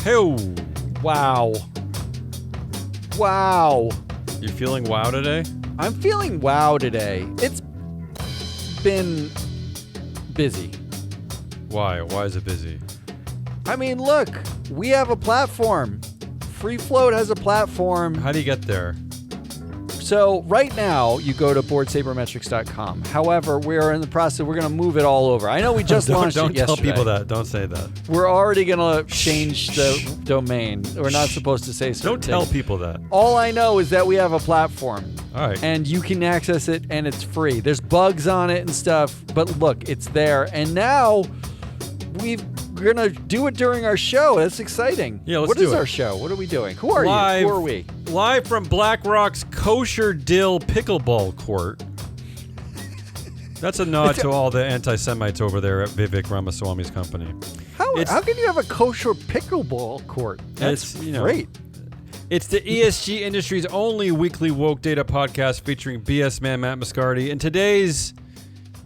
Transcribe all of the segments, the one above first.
Hey, Wow. Wow. you feeling wow today? I'm feeling wow today. It's been busy. Why? Why is it busy? I mean, look, we have a platform. Free Float has a platform. How do you get there? So right now, you go to boardsabermetrics.com. However, we are in the process. We're going to move it all over. I know we just launched it yesterday. Don't tell people that. Don't say that. We're already going to change the domain. We're not supposed to say certain Don't tell things. people that. All I know is that we have a platform. All right. And you can access it, and it's free. There's bugs on it and stuff, but look, it's there. And now we're going to do it during our show. That's exciting. Yeah, let's What do is it. our show? What are we doing? Who are Live. you? Who are we? Live from Black Rock's Kosher Dill Pickleball Court. That's a nod to all the anti-Semites over there at Vivek Ramaswamy's company. How can you have a kosher pickleball court? That's great. It's the ESG industry's only weekly woke data podcast featuring BS man Matt Moscardi. And today's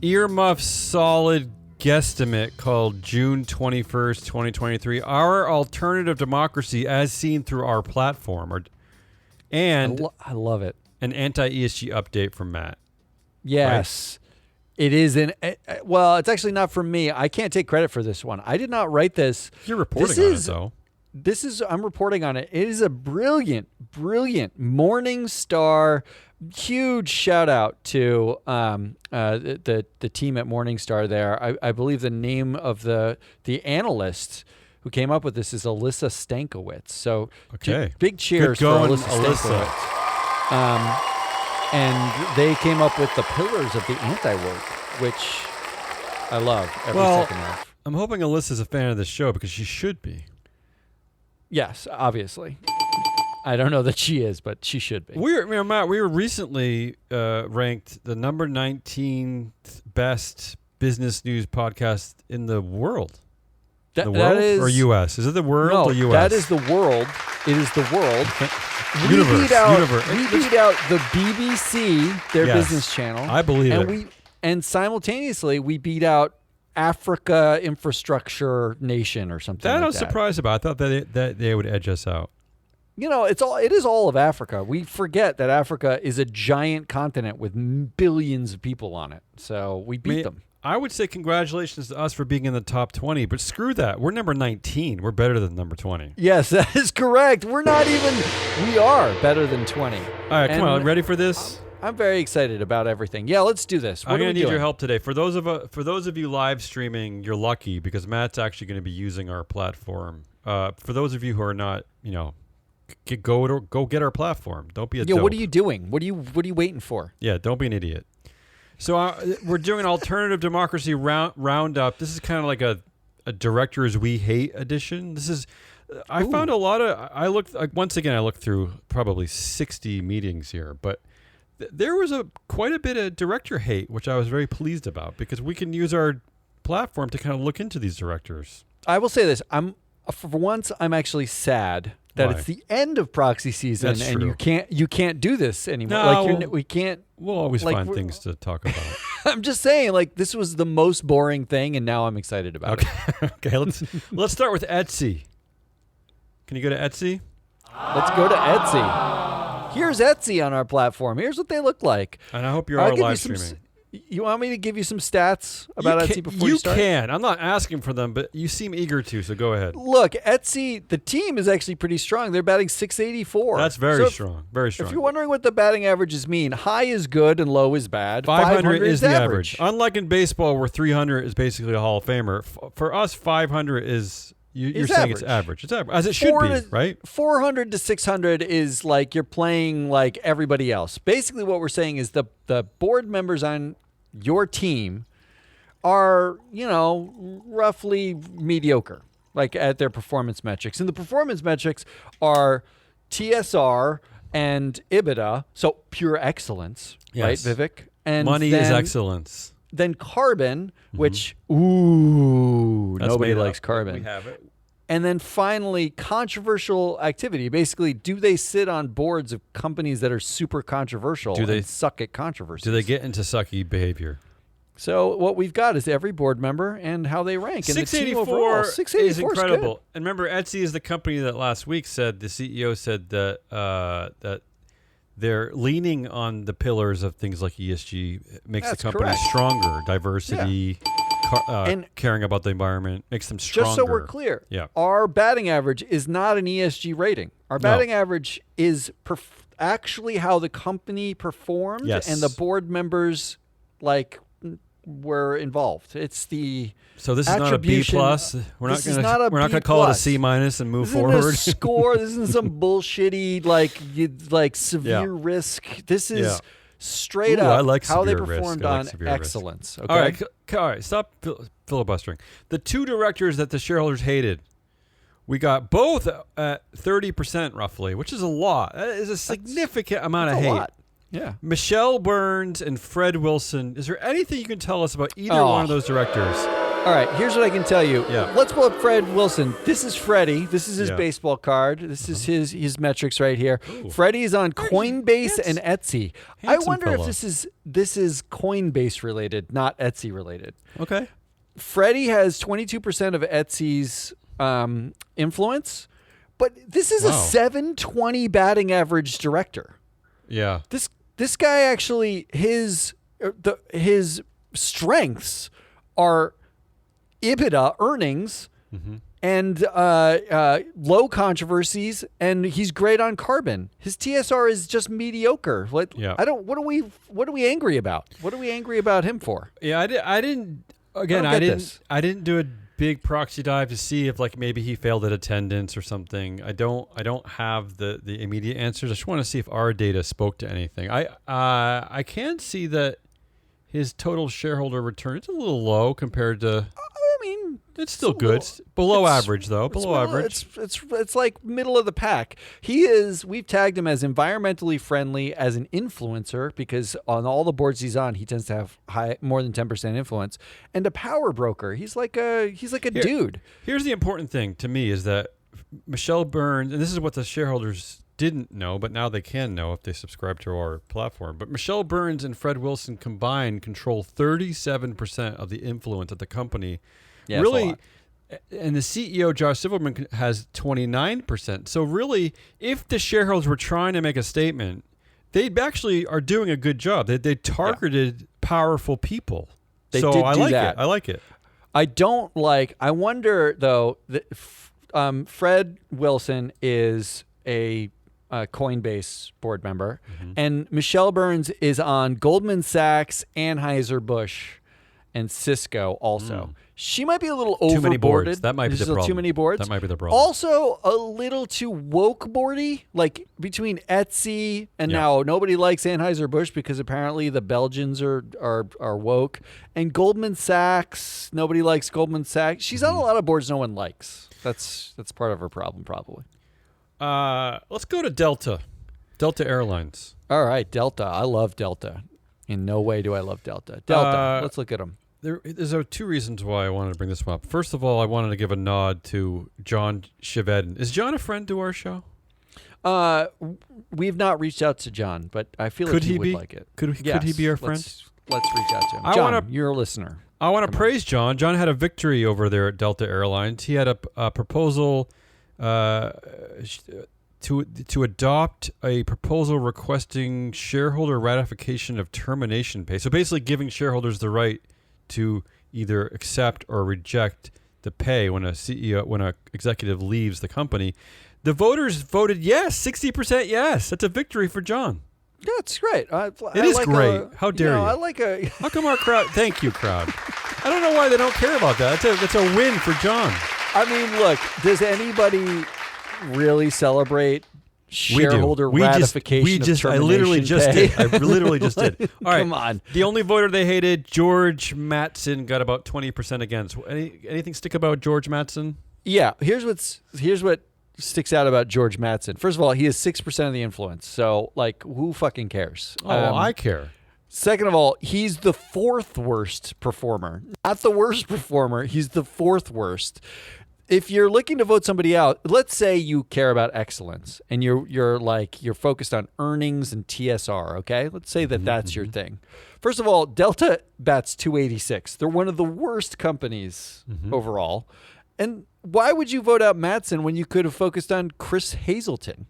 earmuff solid guesstimate called June 21st, 2023, our alternative democracy as seen through our platform. And I love it. an anti-ESG update from Matt. Yes. Right? It is well, it's actually not from me. I can't take credit for this one. I did not write this. You're reporting on it, though. I'm reporting on it. It is a brilliant Morningstar. Huge shout out to the team at Morningstar there. I believe the name of the analyst who came up with this is Alyssa Stankiewicz. So okay. Big cheers Good going, for Alyssa Stankiewicz. And they came up with the pillars of the anti-woke, which I love every second of. I'm hoping Alyssa's a fan of this show because she should be. Yes, obviously. I don't know that she is, but she should be. Matt, we were recently ranked the number 19th best business news podcast in the world. The world that is, or U.S.? Is it the world or U.S.? That is the world. It is the world. Universe. We beat out the BBC, their business channel. I believe it. And simultaneously, we beat out Africa Infrastructure Nation or something that like I was surprised about. I thought that they would edge us out. You know, it is all of Africa. We forget that Africa is a giant continent with billions of people on it. So we beat them. I would say congratulations to us for being in the top 20, but screw that. We're number 19. We're better than number 20. Yes, that is correct. We are better than 20. All right, come on. Ready for this? I'm very excited about everything. Yeah, let's do this. I'm going to need your help today. For those of you live streaming, you're lucky because Matt's actually going to be using our platform. For those of you who are not, go get our platform. Don't be a dope. What are you doing? What are you waiting for? Yeah, don't be an idiot. So we're doing an alternative democracy roundup. This is kind of like a directors we hate edition. This is I found a lot of I looked through probably 60 meetings here, but there was quite a bit of director hate, which I was very pleased about because we can use our platform to kind of look into these directors. I will say this: for once, I'm actually sad that it's the end of proxy season. That's and true. you can't do this anymore. No, we can't. We'll always find things to talk about. I'm just saying, this was the most boring thing, and now I'm excited about it. Okay, let's start with Etsy. Can you go to Etsy? Let's go to Etsy. Here's Etsy on our platform. Here's what they look like. And I hope you're all live streaming. You want me to give you some stats about Etsy before you start? You can. I'm not asking for them, but you seem eager to, so go ahead. Look, Etsy, the team is actually pretty strong. They're batting .684. That's very strong. Very strong. If you're wondering what the batting averages mean, high is good and low is bad. 500 is the average. Unlike in baseball where 300 is basically a Hall of Famer, for us 500 is you're saying it's average. It's average, as it should be, right? 400 to 600 is like you're playing like everybody else. Basically what we're saying is the board members on your team are, roughly mediocre, like at their performance metrics. And the performance metrics are TSR and EBITDA, so pure excellence, right, Vivek? And money is excellence. Then carbon, which, nobody likes carbon. We have it. And then finally, controversial activity. Basically, do they sit on boards of companies that are super controversial and suck at controversy? Do they get into sucky behavior? So what we've got is every board member and how they rank. And the team 684 overall, 684 is incredible. good. And remember, Etsy is the company that last week said the CEO said that that they're leaning on the pillars of things like ESG makes That's the company correct. stronger. Diversity, And caring about the environment makes them stronger. just so we're clear, Yeah. our batting average is not an ESG rating. Our batting average is actually how the company performed Yes. and the board members were involved. It's the So this is not a B attribution- plus. We're not this is going not a to B call it a plus. C minus and move This isn't forward. a score. This isn't some bullshitty severe risk. This is straight Ooh, I up like how they severe risk. performed I like on severe risk. excellence. Okay. All right. Stop filibustering. The two directors that the shareholders hated, we got both at 30% roughly, which is a lot. That is a significant amount of That's a hate. lot. Yeah. Michelle Burns and Fred Wilson. Is there anything you can tell us about either Oh. one of those directors? All right, here's what I can tell you. Yeah. Let's pull up Fred Wilson. This is Freddie. This is his Yeah. baseball card. This is his metrics right here. Ooh. Freddie's on Coinbase and Etsy. I handsome wonder fella. if this is Coinbase related, not Etsy related. Okay. Freddie has 22% of Etsy's influence, but this is a Wow. 720 batting average director. Yeah. This guy actually his strengths are EBITDA earnings and low controversies, and he's great on carbon. His TSR is just mediocre. What are we angry about? What are we angry about him for? Yeah, I didn't. Again, I don't get this. I didn't do a big proxy dive to see if maybe he failed at attendance or something. I don't have the immediate answers. I just want to see if our data spoke to anything. I can see that his total shareholder return is a little low compared to. I mean, It's still good. It's below average though. Below average. It's like middle of the pack. We've tagged him as environmentally friendly as an influencer because on all the boards he's on, he tends to have more than 10% influence, and a power broker. He's like a dude. Here's the important thing to me is that Michelle Burns, and this is what the shareholders didn't know, but now they can know if they subscribe to our platform. But Michelle Burns and Fred Wilson combined control 37% of the influence at the company. Yeah, really, and the CEO, Josh Silverman, has 29%. So really, if the shareholders were trying to make a statement, they actually are doing a good job. They targeted powerful people. They so did I do like that. it. I like it. I wonder though that Fred Wilson is a Coinbase board member, and Michelle Burns is on Goldman Sachs, Anheuser-Busch, and Cisco also. She might be a little overboarded. Too many boards. That might be the There's problem. Too many boards. That might be the problem. Also, a little too woke boardy, like between Etsy and Yeah. now nobody likes Anheuser-Busch because apparently the Belgians are woke, and Goldman Sachs, nobody likes Goldman Sachs. She's on a lot of boards no one likes. That's part of her problem probably. Let's go to Delta Airlines. All right, Delta. I love Delta. In no way do I love Delta. Delta. Let's look at them. There's two reasons why I wanted to bring this one up. First of all, I wanted to give a nod to John Chevedden. Is John a friend to our show? We've not reached out to John, but I feel like he would like it. Could he be our friend? Let's reach out to him. I John, wanna- you're a listener. I want to praise John. John had a victory over there at Delta Airlines. He had a proposal to adopt a proposal requesting shareholder ratification of termination pay. So basically giving shareholders the right to either accept or reject the pay when an executive leaves the company. The voters voted yes, 60% yes. That's a victory for John. Yeah, it's great. It is great. How dare you? I like a. How come our crowd? Thank you, crowd. I don't know why they don't care about that. That's a win for John. I mean, look. Does anybody really celebrate shareholder ratification? I literally just did. I literally just did. All right. Come on. The only voter they hated, George Mattson, got about 20% against. Anything stick about George Mattson? Yeah. Here's what sticks out about George Mattson. First of all, he has 6% of the influence. So, who fucking cares? Oh, I care. Second of all, he's the fourth worst performer. Not the worst performer. He's the fourth worst. if you're looking to vote somebody out, let's say you care about excellence and you're focused on earnings and TSR, okay? Let's say that that's your thing. First of all, Delta bats 286. They're one of the worst companies overall. And why would you vote out Mattson when you could have focused on Chris Hazelton?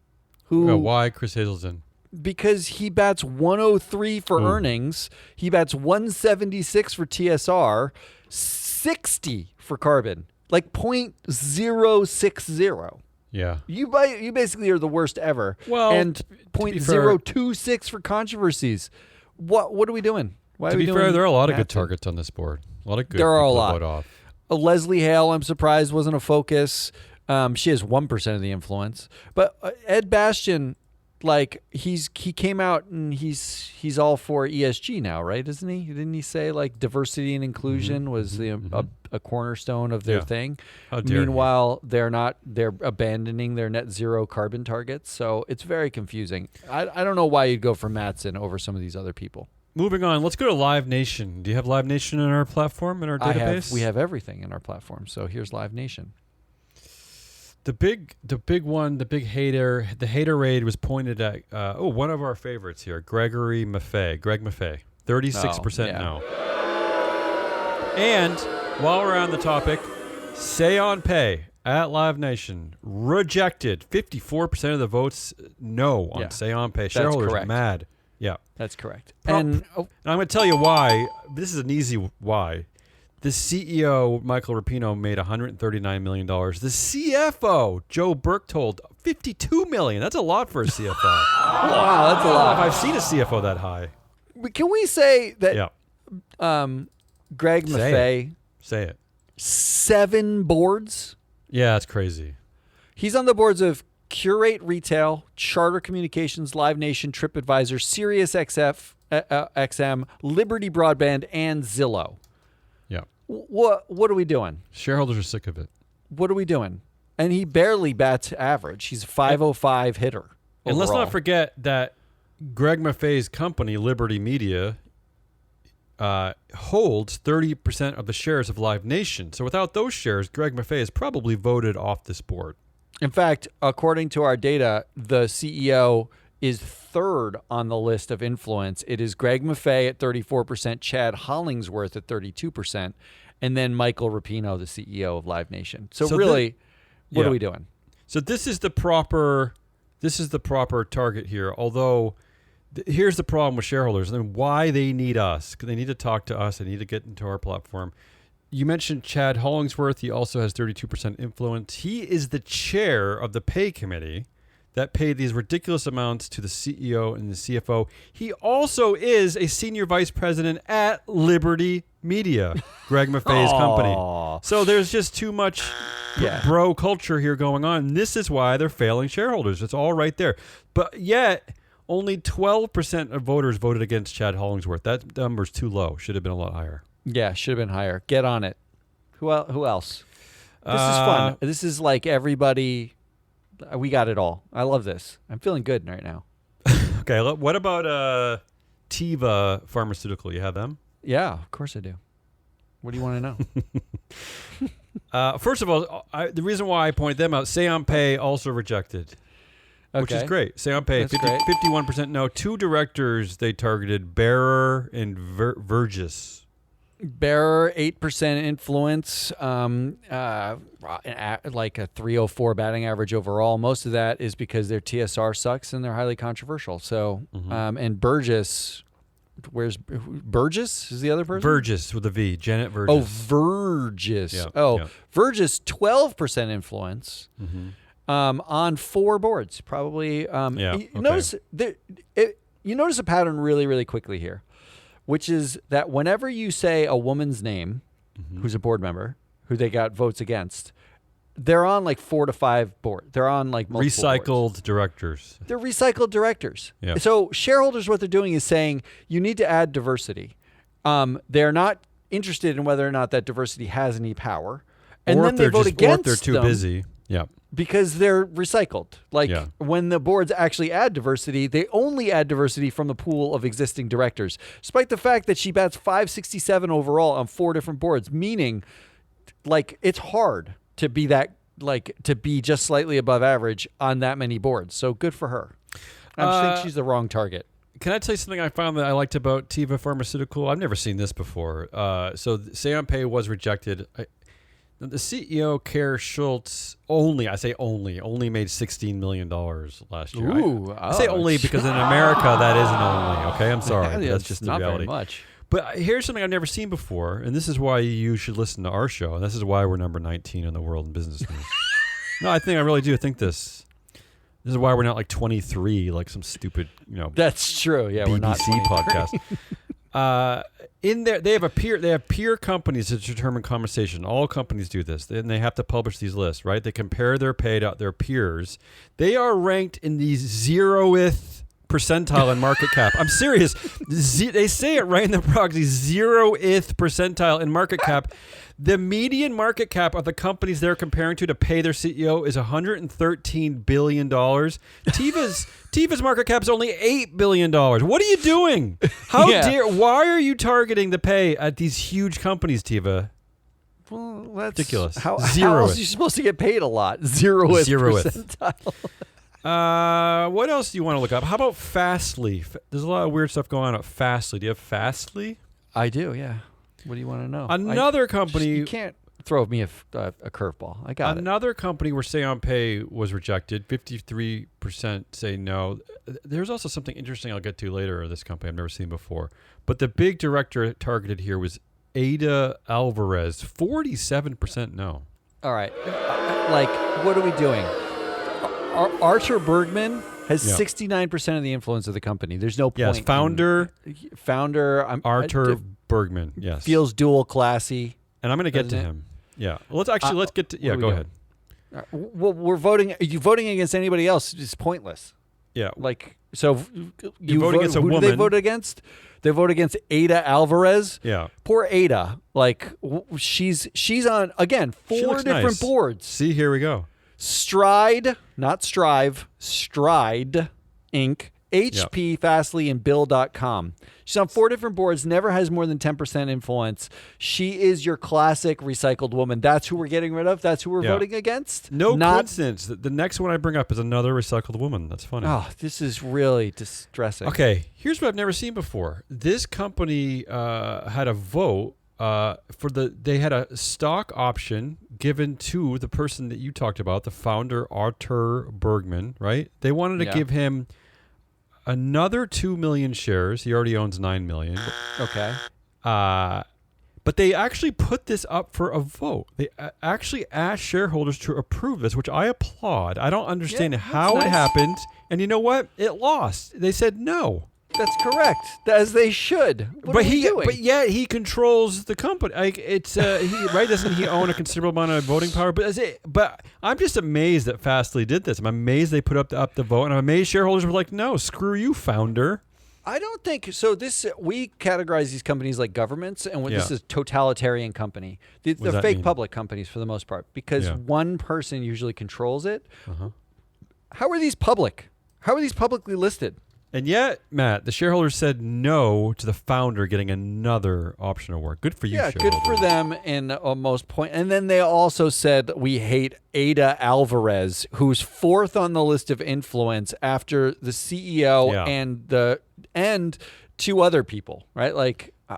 Why Chris Hazelton? Because he bats 103 for earnings. He bats 176 for TSR, 60 for carbon. Like 0.060. Yeah. You basically are the worst ever. Well, and to 0.026 for controversies. What are we doing? Why to are we be doing fair, there are a lot of good Mattson? targets on this board. A lot of good There are a people to lot. vote off. Leslie Hale, I'm surprised, wasn't a focus. She has 1% of the influence. But Ed Bastian, like he came out and he's all for ESG now, right? Isn't he? Didn't he say like diversity and inclusion was a cornerstone of their thing? How dare Meanwhile, they're abandoning their net zero carbon targets. So it's very confusing. I don't know why you'd go for Mattson over some of these other people. Moving on, let's go to Live Nation. Do you have Live Nation in our platform, in our database? We have everything in our platform. So here's Live Nation. The big one, the big hater, the hater raid was pointed at, one of our favorites here, Greg Maffei, 36% no. And while we're on the topic, Say on Pay at Live Nation rejected 54% of the votes no on Say on Pay. Shareholders correct. mad. Yeah. That's correct. And I'm going to tell you why. This is an easy why. The CEO, Michael Rapino, made $139 million. The CFO, Joe Berchtold, $52 million. That's a lot for a CFO. Wow, that's a lot. I've seen a CFO that high. Can we say that Yeah. Greg Maffei, Say it. 7 boards? Yeah, it's crazy. He's on the boards of Curate Retail, Charter Communications, Live Nation, TripAdvisor, Sirius XM, Liberty Broadband, and Zillow. Yeah. What are we doing? Shareholders are sick of it. What are we doing? And he barely bats average. He's a 505 hitter. And let's overall. not forget that Greg Maffei's company, Liberty Media, holds 30% of the shares of Live Nation. So without those shares, Greg Maffei is probably voted off this board. In fact, according to our data, the CEO is third on the list of influence. It is Greg Maffei at 34%, Chad Hollingsworth at 32%, and then Michael Rapino, the CEO of Live Nation. So really, what are we doing? So this is the proper target here. Although here's the problem with shareholders and why they need us. 'Cause they need to talk to us. They need to get into our platform. You mentioned Chad Hollingsworth. He also has 32% influence. He is the chair of the pay committee that paid these ridiculous amounts to the CEO and the CFO. He also is a senior vice president at Liberty Media, Greg Maffei's company. So there's just too much bro culture here going on. This is why they're failing shareholders. It's all right there. But yet, only 12% of voters voted against Chad Hollingsworth. That number's too low. Should have been a lot higher. Yeah, should have been higher. Get on it. Who else? This is fun. This is like everybody. We got it all. I love this. I'm feeling good right now. Okay, what about Teva Pharmaceutical? You have them? Yeah, of course I do. What do you want to know? First of all, the reason why I point them out, Say on Pay also rejected, which is great. Say on Pay, 51% no. 2 directors they targeted, Bearer and Vergis. Bearer, 8% influence, like a 304 batting average overall. Most of that is because their TSR sucks and they're highly controversial. So, and Burgess, where's Burgess? Is the other person? Burgess with a V, Janet Vergis. Oh, Vergis. Yeah. Vergis, 12% influence on 4 boards. Probably. Notice you notice a pattern really, really quickly here, which is that whenever you say a woman's name, who's a board member, who they got votes against, they're on like 4 to 5 boards. They're on like multiple recycled boards. Directors. They're recycled directors. Yeah. So shareholders, what they're doing is saying you need to add diversity. They're not interested in whether or not that diversity has any power, and or then they vote against or if they're too busy. Yeah. Because they're recycled. When the boards actually add diversity, they only add diversity from the pool of existing directors. Despite the fact that she bats 567 overall on 4 different boards, meaning like it's hard. to be to be just slightly above average on that many boards. So good for her. I just think she's the wrong target. Can I tell you something I found that I liked about Teva Pharmaceutical? I've never seen this before. So Say-on-Pay was rejected. The CEO, Kerr Schultz, only made $16 million last year. Ooh, I say only because in America that isn't only. Okay, I'm sorry. That's just the not reality. very much. But here's something I've never seen before, and this is why you should listen to our show, and this is why we're number 19 in the world in business news. No, I really do think this. This is why we're not like 23, like some stupid, That's true. Yeah, we're not BBC podcast. In there, they have peer companies that determine compensation. All companies do this, and they have to publish these lists, right? They compare their pay to their peers. They are ranked in the 0th percentile in market cap. I'm serious. They say it right in the proxy, 0th percentile in market cap. The median market cap of the companies they're comparing to pay their CEO is $113 billion. Teva's market cap is only $8 billion. What are you doing? Why are you targeting the pay at these huge companies, Teva? Well, that's ridiculous. How else are you supposed to get paid a lot? 0th percentile. What else do you want to look up? How about Fastly? There's a lot of weird stuff going on at Fastly. Do you have Fastly? I do, yeah. What do you want to know? Another company. You can't throw me a curveball. I got Another company where Say-on-Pay was rejected. 53% say no. There's also something interesting I'll get to later of this company I've never seen before. But the big director targeted here was Ada Alvarez. 47% no. All right. What are we doing? Arthur Bergman has 69% of the influence of the company. There's no point. Yes, founder. Arthur Bergman, yes. Feels dual classy. And I'm going to get to him. Yeah. Well, let's get to... Yeah, go ahead. Well, we're voting... You voting against anybody else is pointless. Yeah. So you vote against a woman. Who do they vote against? They vote against Ada Alvarez. Yeah. Poor Ada. She's on, again, 4 different boards. See, here we go. Stride, not Strive, Stride, Inc., HP, Fastly, and Bill.com. She's on 4 different boards, never has more than 10% influence. She is your classic recycled woman. That's who we're getting rid of? That's who we're voting against? Coincidence. The next one I bring up is another recycled woman. That's funny. Oh, this is really distressing. Okay, here's what I've never seen before. This company had a vote they had a stock option given to the person that you talked about, the founder, Arthur Bergman, right? They wanted to give him another 2 million shares. He already owns 9 million. Okay. But they actually put this up for a vote. They actually asked shareholders to approve this, which I applaud. I don't understand how it happened. And you know what? It lost. They said no. That's correct, as they should. What are we doing? But yet he controls the company. Right? Doesn't he own a considerable amount of voting power? But I'm just amazed that Fastly did this. I'm amazed they put up the vote, and I'm amazed shareholders were like, "No, screw you, founder." I don't think so. We categorize these companies like governments, and this is a totalitarian company. They're fake public companies for the most part because one person usually controls it. Uh-huh. How are these public? How are these publicly listed? And yet, Matt, the shareholders said no to the founder getting another option award. Good for you, shareholders. Good for them in most point. And then they also said we hate Ada Alvarez, who's 4th on the list of influence after the CEO and 2 other people. Right?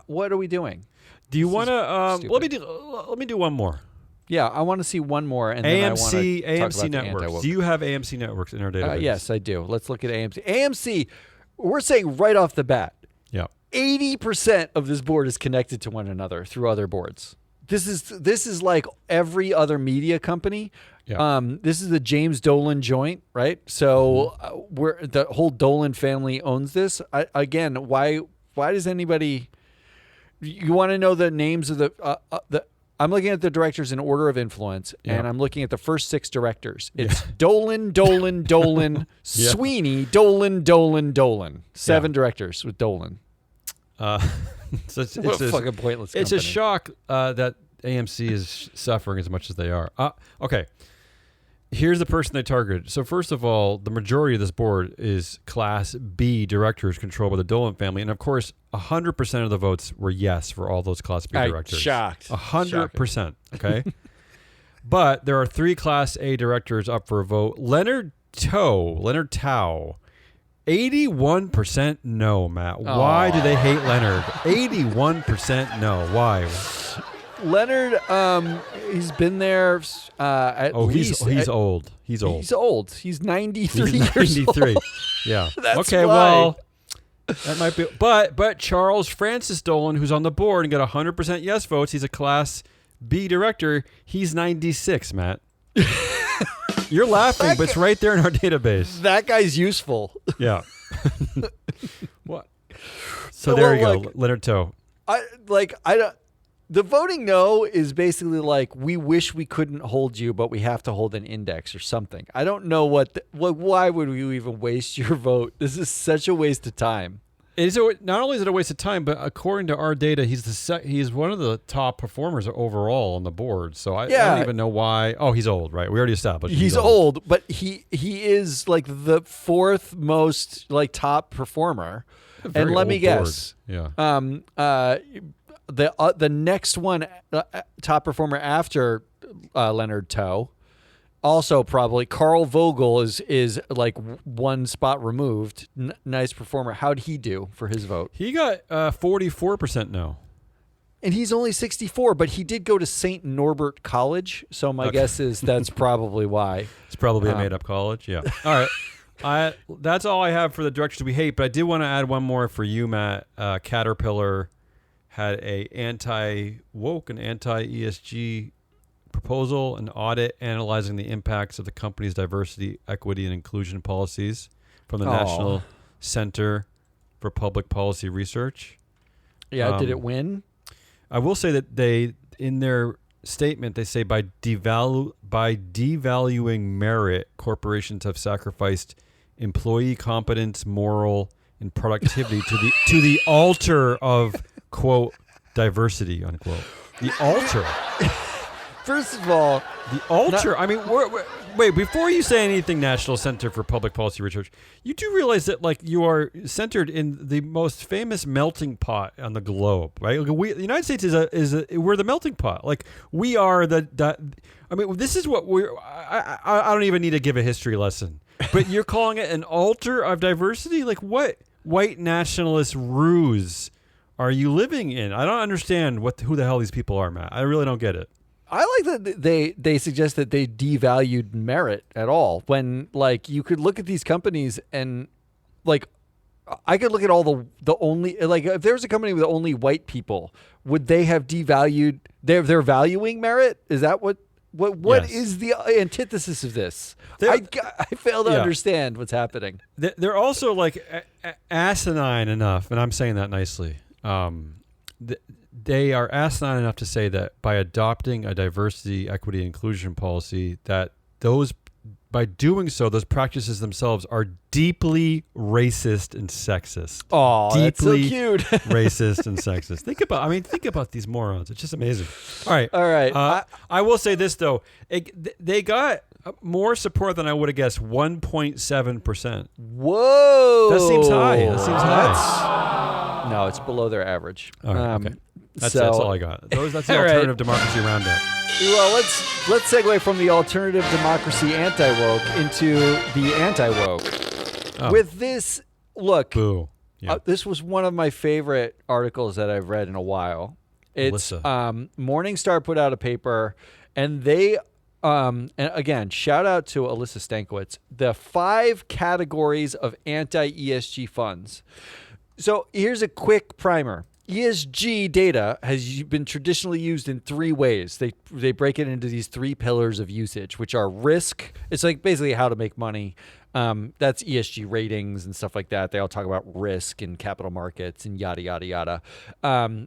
What are we doing? Do you want to? Let me do one more. Yeah, I want to see one more, and then I want to talk AMC about networks. Do you have AMC networks in our database? Yes, I do. Let's look at AMC. AMC, we're saying right off the bat, 80% of this board is connected to one another through other boards. This is like every other media company. Yeah. This is the James Dolan joint, right? So the whole Dolan family owns this. Again, why does anybody? You want to know the names of the I'm looking at the directors in order of influence, and I'm looking at the first 6 directors. It's Dolan, Sweeney, Dolan. 7 directors with Dolan. So it's a fucking pointless company. It's a shock that AMC is suffering as much as they are. Okay. Here's the person they targeted. So first of all, the majority of this board is Class B directors controlled by the Dolan family. And of course, 100% of the votes were yes for all those Class B directors. Shocked. 100%. Okay. But there are 3 Class A directors up for a vote. Leonard Tao, 81% no, Matt. Why do they hate Leonard? 81% no. Why? Leonard, he's been there at least. He's old. He's old. He's old. He's 93 He's years 93. old. Yeah. That's okay, why. well, that might be. But Charles Francis Dolan, who's on the board and got 100% yes votes, he's a Class B director. He's 96, Matt. You're laughing, but it's right there in our database. That guy's useful. Yeah. What? So there you go, Leonard Toe. The voting no is basically like, we wish we couldn't hold you, but we have to hold an index or something. I don't know why would we even waste your vote? This is such a waste of time. Not only is it a waste of time, but according to our data, he's one of the top performers overall on the board. So I don't even know why. Oh, he's old, right? We already established he's old, but he is like the 4th most like top performer. And let me guess, yeah. The next one top performer after Leonard Toe, also probably Carl Vogel is like 1 spot removed. Nice performer. How'd he do for his vote? He got 44% no. And he's only 64, but he did go to St. Norbert College. So my guess is that's probably why. It's probably a made-up college. Yeah. All right. That's all I have for the directors we hate, but I did want to add one more for you, Matt. Caterpillar had a anti-woke and anti-ESG proposal, an audit analyzing the impacts of the company's diversity, equity, and inclusion policies from the National Center for Public Policy Research. Yeah, did it win? I will say that in their statement, they say by devaluing merit, corporations have sacrificed employee competence, moral, and productivity to the altar of, quote, diversity, unquote. The altar. First of all, the altar. I mean, wait, before you say anything, National Center for Public Policy Research, you do realize that like you are centered in the most famous melting pot on the globe, right? The United States we're the melting pot. Like we are I mean, this is what I don't even need to give a history lesson, but you're calling it an altar of diversity? Like what white nationalist ruse are you living in? I don't understand who the hell these people are, Matt. I really don't get it. I like that they suggest that they devalued merit at all, when like you could look at these companies and like I could look at all the only, like if there was a company with only white people, would they have devalued? They're valuing merit? Is that what Yes. is the antithesis of this? I fail to understand what's happening. They're also like asinine enough, and I'm saying that nicely. They are asinine enough to say that by adopting a diversity, equity, inclusion policy, that by doing so, those practices themselves are deeply racist and sexist. Oh, that's so cute. Racist and sexist. Think about these morons. It's just amazing. All right. I will say this though, they got more support than I would have guessed. 1.7%. Whoa, that seems high. No, it's below their average. All right, okay. That's all I got. That's the alternative democracy roundup. Well, let's segue from the alternative democracy anti-woke into the anti-woke. Oh. With this, look, boo. Yeah. This was one of my favorite articles that I've read in a while. It's Morningstar put out a paper, and they and again, shout out to Alyssa Stankiewicz, the 5 categories of anti-ESG funds. So here's a quick primer. ESG data has been traditionally used in 3 ways. They break it into these 3 pillars of usage, which are risk. It's like basically how to make money. That's ESG ratings and stuff like that. They all talk about risk and capital markets and yada, yada, yada.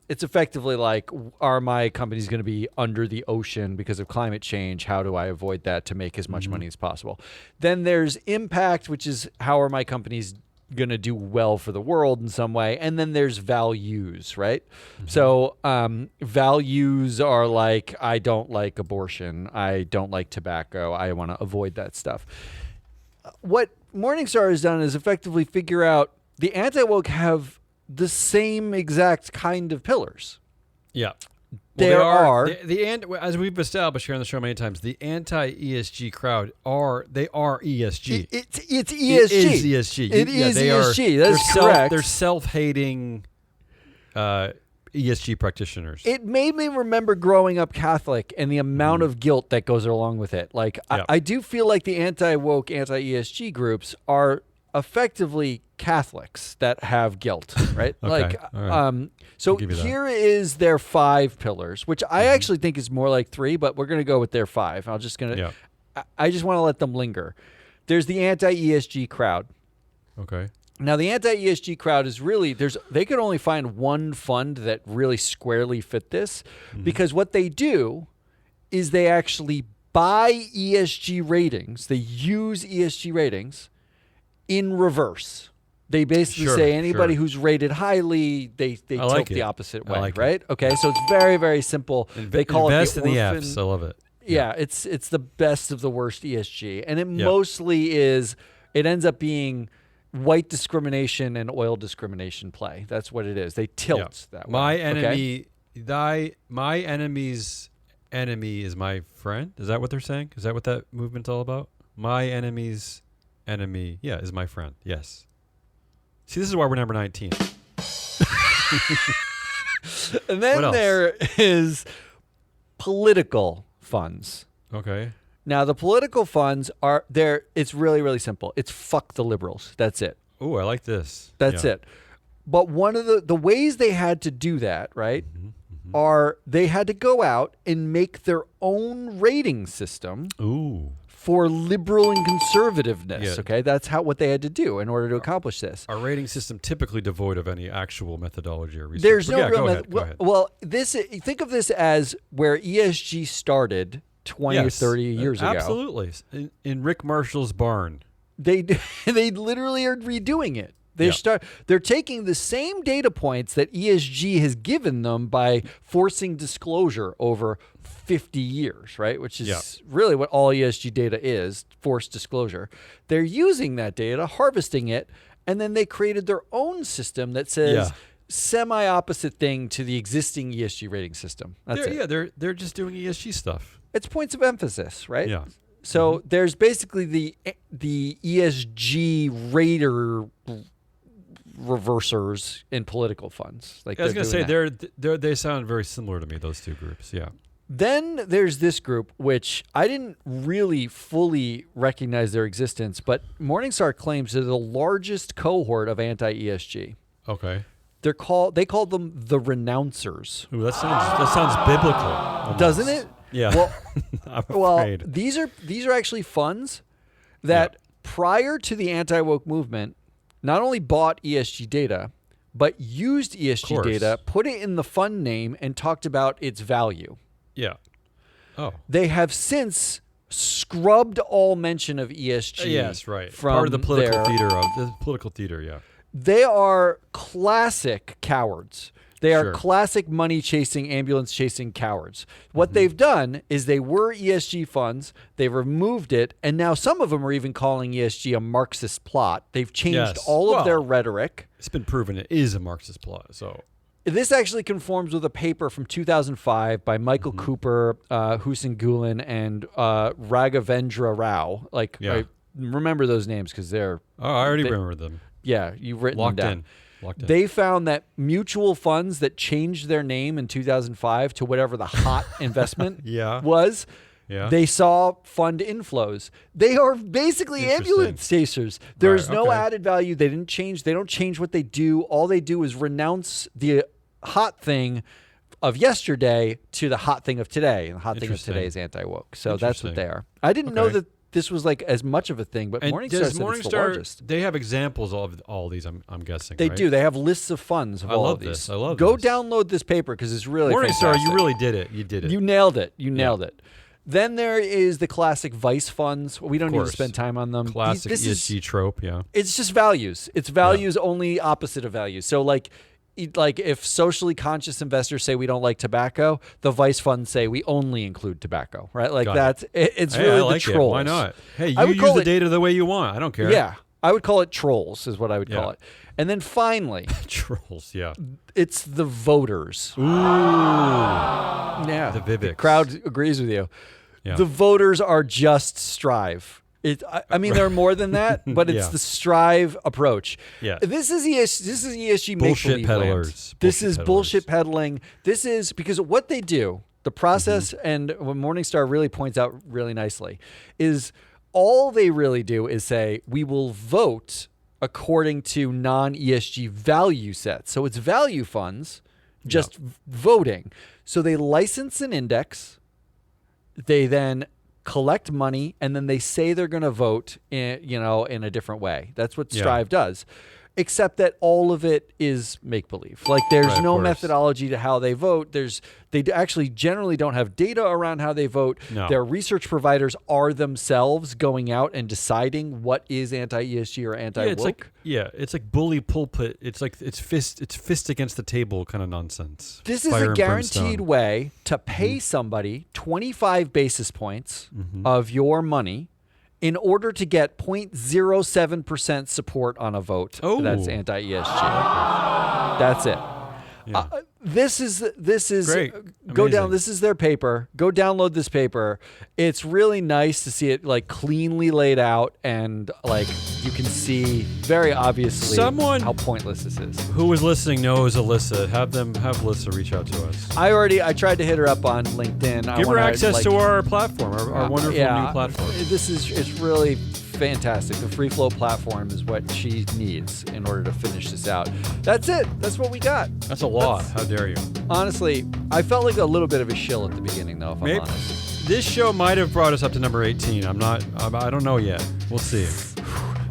It's effectively like, are my companies going to be under the ocean because of climate change? How do I avoid that to make as much money as possible? Then there's impact, which is how are my companies going to do well for the world in some way. And then there's values, right? So values are like, I don't like abortion. I don't like tobacco. I want to avoid that stuff. What Morningstar has done is effectively figure out the anti-woke have the same exact kind of pillars. Yeah. there are as we've established here on the show many times, the anti-ESG crowd are ESG. It's ESG. It is ESG. It is ESG. That's correct. They're self-hating ESG practitioners. It made me remember growing up Catholic and the amount of guilt that goes along with it. Like, I do feel like the anti-woke, anti-ESG groups are effectively Catholics that have guilt, right? Okay. Right. So here is their 5 pillars, which I actually think is more like 3, but we're going to go with their 5. I just want to let them linger. There's the anti-ESG crowd. Okay. Now, the anti-ESG crowd is really, they could only find one fund that really squarely fit this, because what they do is they actually buy ESG ratings. They use ESG ratings in reverse. They basically say anybody who's rated highly, they tilt the opposite way, right? Okay, so it's very, very simple. They call invest it the in the orphan. Fs. I love it. Yeah, it's the best of the worst ESG, and it mostly is. It ends up being white discrimination and oil discrimination play. That's what it is. They tilt that way. My enemy's enemy is my friend. Is that what they're saying? Is that what that movement's all about? My enemy's enemy, is my friend. Yes. See, this is why we're number 19. And then there is political funds. Okay. Now, the political funds are there. It's really, really simple. It's fuck the liberals. That's it. Oh, I like this. That's it. But one of the ways they had to do that, right, are they had to go out and make their own rating system. Ooh. For liberal and conservativeness, Yeah. okay? That's what they had to do in order to accomplish this. Our rating system typically devoid of any actual methodology or research. There's no real go ahead. Well, think of this as where ESG started 20 or 30 years ago. Absolutely. In Rick Marshall's barn. They literally are redoing it. They're taking the same data points that ESG has given them by forcing disclosure over 50 years, right? Which is really what all ESG data is, forced disclosure. They're using that data, harvesting it, and then they created their own system that says semi-opposite thing to the existing ESG rating system. That's it. Yeah, they're just doing ESG stuff. It's points of emphasis, right? Yeah. So there's basically the ESG rater reversers in political funds. Like I was going to say they sound very similar to me. Those two groups, yeah. Then there's this group, which I didn't really fully recognize their existence, but Morningstar claims they're the largest cohort of anti-ESG. Okay. They call them the renouncers. Ooh, that sounds biblical, almost. Doesn't it? Yeah. Well, I'm afraid. these are actually funds that prior to the anti-woke movement not only bought ESG data, but used ESG data, put it in the fund name, and talked about its value. Yeah. Oh. They have since scrubbed all mention of ESG. Yes, right. From part of the political theater. Yeah. They are classic cowards. They are classic money-chasing, ambulance-chasing cowards. What they've done is they were ESG funds, they removed it, and now some of them are even calling ESG a Marxist plot. They've changed all of their rhetoric. It's been proven it is a Marxist plot. So this actually conforms with a paper from 2005 by Michael Cooper, Hussein Gulen, and Raghavendra Rao. I remember those names because they're... Oh, I already remember them. Yeah, you've written them down. Locked in. They found that mutual funds that changed their name in 2005 to whatever the hot investment was, they saw fund inflows. They are basically ambulance chasers. There's no added value. They didn't change. They don't change what they do. All they do is renounce the hot thing of yesterday to the hot thing of today. And the hot thing of today is anti-woke. So that's what they are. I didn't know that this was like as much of a thing, but Morningstar said it's the largest. They have examples of all these, I'm guessing. They do. They have lists of funds of all of these. I love Go this. download this paper because it's really Morningstar, fantastic. you really did it. You did it. You nailed it. You nailed it. Then there is the classic vice funds. We don't need to spend time on them. Classic ESG trope, It's just values. It's values only opposite of values. So like if socially conscious investors say we don't like tobacco, the vice funds say we only include tobacco, right? Like it's really I like the trolls. Why not? Hey, you use the data the way you want. I don't care. Yeah. I would call it trolls is what I would call Yeah. it. And then finally, Trolls, yeah. it's the voters. Ooh. Yeah. The Viveks. The crowd agrees with you. Yeah. The voters are just Strive. I mean, they're more than that, but it's Yeah. the Strive approach. Yeah. This is ESG Bullshit make-believe land. peddlers. This Bullshit is peddlers. bullshit peddling. This is because what they do, the process, and what Morningstar really points out really nicely, is all they really do is say, we will vote according to non-ESG value sets. So it's value funds just voting. So they license an index. They then collect money, and then they say they're going to vote in a different way. That's what Strive does. Except that all of it is make-believe. Like there's Right, of no course. methodology to how they vote. They actually generally don't have data around how they vote. No. Their research providers are themselves going out and deciding what is anti-ESG or anti-woke. It's like bully pulpit. It's like it's fist against the table kind of nonsense. This is Fire a and guaranteed brimstone. way to pay somebody 25 basis points of your money in order to get 0.07% support on a vote that's Oh. anti-ESG. That's it. Yeah. This is Great. go Amazing. down. This is their paper. Go download this paper. It's really nice to see it like cleanly laid out, and like you can see very obviously Someone- how pointless this is. Who was listening knows Alyssa. Have Alyssa reach out to us. I tried to hit her up on LinkedIn. Give her access to our platform, our wonderful yeah, new platform. It's really fantastic. The Free Flow platform is what she needs in order to finish this out. That's it. That's what we got. That's a lot. How dare you? Honestly, I felt like a little bit of a shill at the beginning, though, if Maybe- I'm honest. This show might have brought us up to number 18. I don't know yet. We'll see.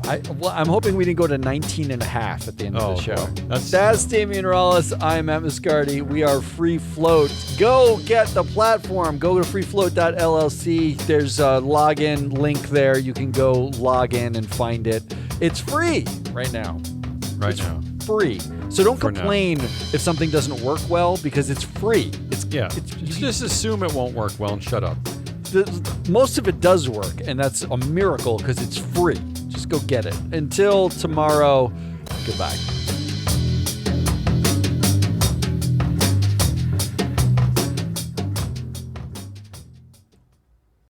I'm hoping we didn't go to 19 and a half at the end of the show. boy. That's Damian Rallis. I'm Matt Muscardi. We are Free Float. Go get the platform. Go to freefloat.llc. There's a login link there. You can go log in and find it. It's free right now. Right now. Free. So don't For now. complain if something doesn't work well because it's free. Yeah. Just assume it won't work well and shut up. Most of it does work, and that's a miracle because it's free. Just go get it. Until tomorrow, goodbye.